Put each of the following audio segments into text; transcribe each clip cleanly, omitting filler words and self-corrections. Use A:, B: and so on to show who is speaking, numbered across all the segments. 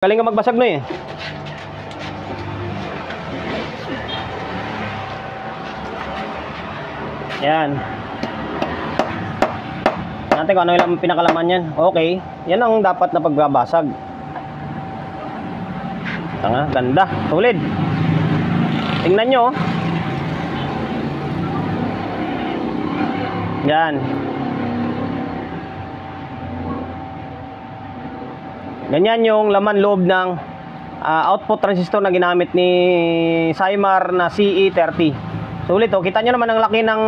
A: Galing ka magbasag no eh. Yan. Natin kung ano yung pinakalaman yan. Okay. Yan ang dapat na pagbabasag. Tanga, ganda. Tulid. Tingnan nyo. Yan. Ganyan yung laman loob ng output transistor na ginamit ni Cymar na CE30. So ulit, kita nyo naman ang laki ng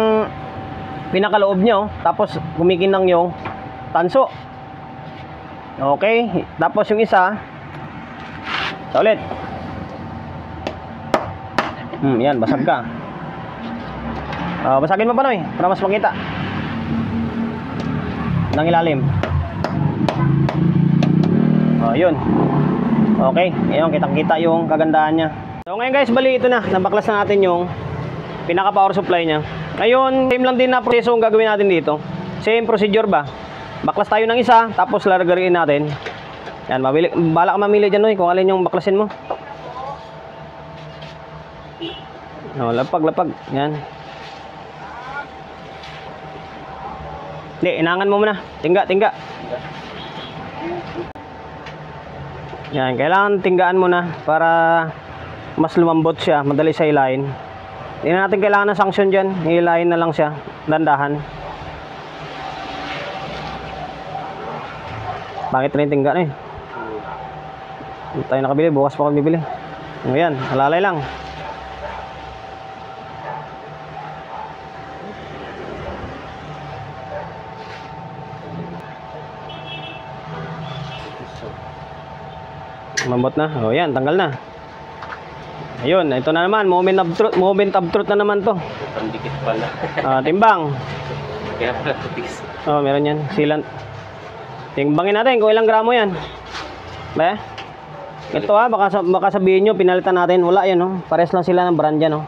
A: pinakaloob nyo. Tapos kumikinang yung tanso. Okay. Tapos yung isa. So ulit. Yan, basag ka. Basagin mo pa no eh, para mas makita ng ilalim. Yun. Okay, ngayon kitang-kita yung kagandahan niya. So ngayon guys, bali ito na, nabaklas na natin yung pinaka power supply niya. Ngayon, same lang din na proseso ang gagawin natin dito. Same procedure ba? Baklas tayo ng isa, tapos lalagarin natin. Yan, bala ka mamili dyan kung alin yung baklasin mo. Lapag. Yan. Hindi, inangan mo muna. Tingga. Yan, kailangan tinggaan mo na para mas lumambot siya, madali sa ilahin. Hindi na natin kailangan ng sanction dyan, ilahin na lang siya, dandahan. Bakit rin tingga na eh? Hindi tayo nakabili, bukas pa ako bibili. Ayan, halalay lang. Mambot na. Yan, tanggal na. Ayun, ito na naman, moment of truth na naman to.
B: Pandikit pala.
A: Timbang.
B: Kaya pala tutis.
A: Meron yan, sealant. Timbangin natin kung ilang gramo yan. Ba? Ito baka sabihin nyo, pinalitan natin. Wala yan, pares lang sila ng brand yan,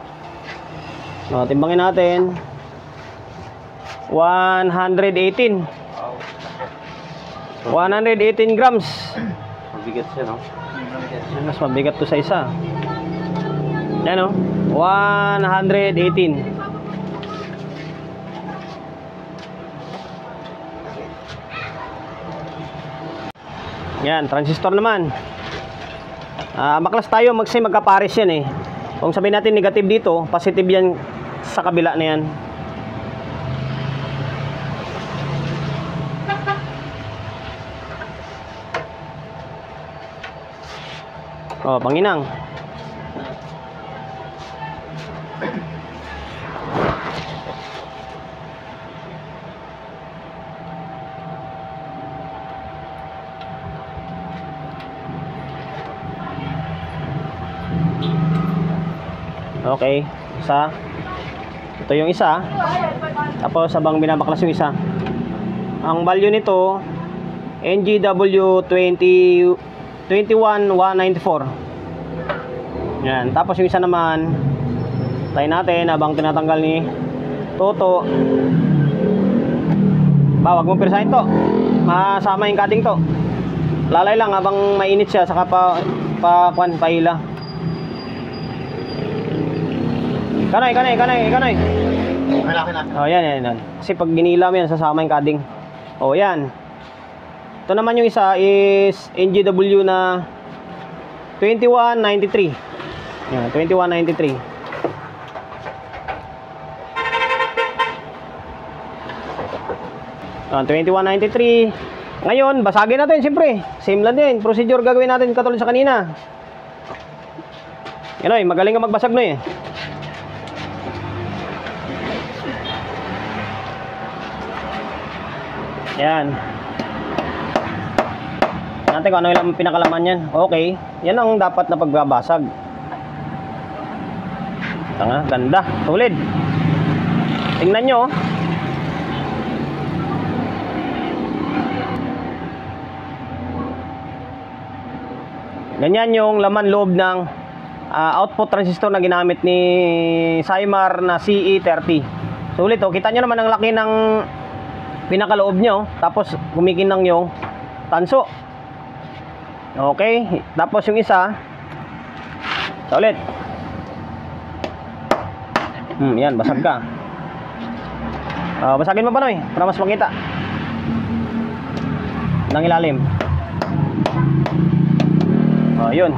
A: timbangin natin. 118. 118 grams.
B: Mabigat siya, no?
A: Mas mabigat to sa isa. Yan 118. Yan, transistor naman. Maklas tayo, magkapares yan eh. Kung sabihin natin negative dito, positive yan sa kabila na yan. Panginang. Okay, isa. Ito yung isa. Tapos habang binabaklas yung isa. Ang value nito NGW 21194. Yan, tapos yung isa naman tayo natin habang tinatanggal ni Toto. Wag mong pirsahin to. Masama yung cutting to. Lalay lang habang mainit siya saka pahila. Kanay. Yan. Kasi pag ginila mo yan, sasama yung cutting. Yan. Ito naman yung isa is NGW na 2193. Yan, 2193. Yan, 2193. Ngayon, basagin natin siyempre. Same lang din. Procedure gagawin natin katulad sa kanina. Yan magaling ka magbasag no eh. Yan. Natin kung ano yung pinakalaman yan. Okay. Yan ang dapat na pagbabasag. Tanga, ganda. Tulid. Tingnan nyo. Ganyan yung laman loob ng output transistor na ginamit ni Cymar na CE30. So ulit, kita nyo naman ang laki ng pinakaloob nyo. Tapos kumikinang yung tanso. Okay, tapos yung isa. Sa ulit. Yan, basag ka. Basagin mo pa, Noy, para mas makita ng ilalim. Yun.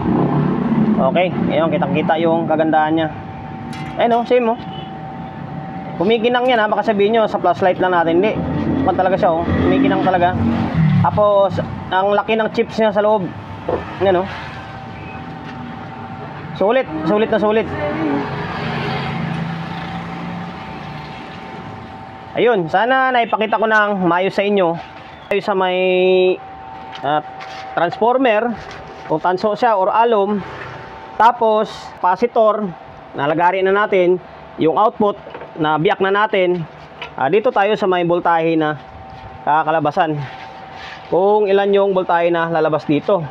A: Okay, ngayon kitang-kita yung kagandahan niya. Ayun, same mo. Kumikinang yan, ha, baka sabihin nyo sa flashlight lang natin. Hindi, kung talaga siya, kumikinang talaga. Tapos ang laki ng chips niya sa loob. Yan, sulit na sulit. Ayun, sana naipakita ko ng maayos sa inyo. Tayo sa may transformer, kung tanso siya or alum. Tapos capacitor, nalagari na natin yung output na biyak na natin. Dito tayo sa may voltahe na kakalabasan, kung ilan yung voltahe na lalabas dito.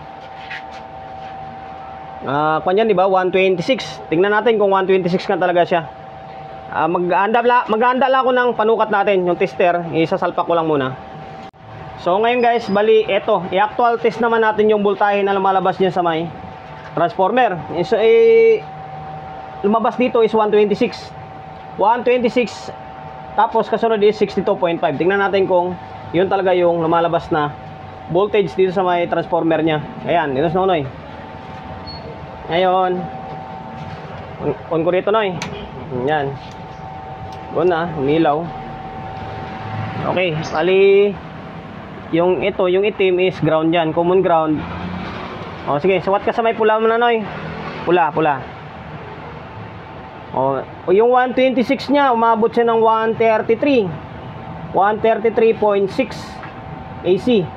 A: Kanyan, di ba? 126. Tingnan natin kung 126 ka talaga siya. Mag-aanda lang ako ng panukat natin, yung tester. Isasalpak ko lang muna. So ngayon guys, bali eto, i-actual test naman natin yung voltahe na lumalabas diyan sa may transformer. So lumabas dito is 126. 126, tapos kasunod is 62.5. Tingnan natin kung yun talaga yung lumalabas na voltage dito sa may transformer niya. Ayan, dito sa Noy. Ngayon, on ko dito, Noy. Yan. On na, umilaw. Okay, bali yung itim is ground yan, common ground. Sige, suwat ka sa may pula mo na, Noy. Pula. Yung 126 niya, umabot siya ng 133. 133.6 AC.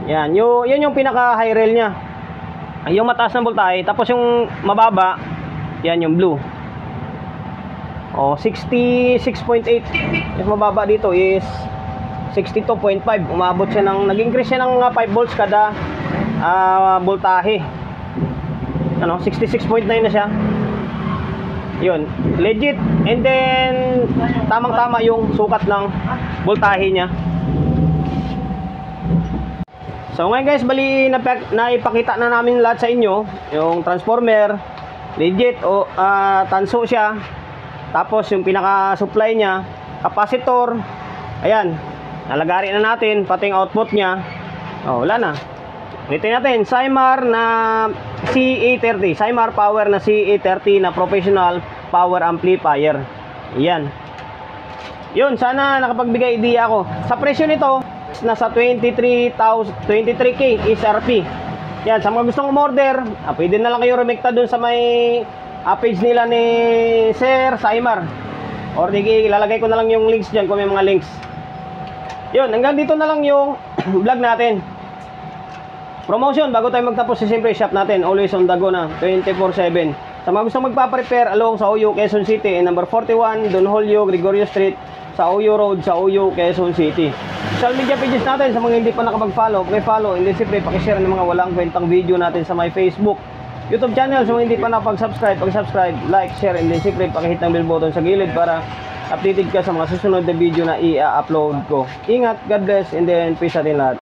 A: Yan, yun yung pinaka high rail niya. Yung mataas ng voltahe, tapos yung mababa, yan yung blue. 66.8. Yung mababa dito is 62.5. Umabot siya ng, nag-increase siya ng 5 volts kada voltahe. 66.9 na siya. Yun, legit. And then tamang-tama yung sukat ng voltahe niya. So ngayon guys, bali naipakita na namin lahat sa inyo. Yung transformer, legit tanso siya. Tapos yung pinaka-supply niya, capacitor. Ayan, nalagari na natin pati yung output niya. Wala na. Ulitin natin, Cymar na CA30, Cymar Power na CA30 na professional power amplifier. Yan. Yun, sana nakapagbigay idea ako. Sa presyo nito, nasa 23K SRP. Yan, sa mga gustong umorder, pwede na lang kayo rumekta dun sa may page nila ni Sir Cymar. Or ilalagay ko na lang yung links dyan kung may mga links. Yun, hanggang dito na lang yung vlog natin. Promotion, bago tayo magtapos, siyempre shop natin, always on the go na, 24/7. Sa mga gusto magpa-prepare along sa Oyo, Quezon City, number 41, Don Julio, Gregorio Street, sa Oyo Road, sa Oyo, Quezon City. Social media pages natin, sa mga hindi pa nakapag-follow, paki-follow, and then siyempre paki-share ng mga walang kwentang video natin sa my Facebook, YouTube channel. Sa mga hindi pa nakapag-subscribe, paki-subscribe, like, share, and then siyempre paki-hit ng bell button sa gilid para updated ka sa mga susunod na video na i-upload ko. Ingat, God bless, and then peace natin lahat.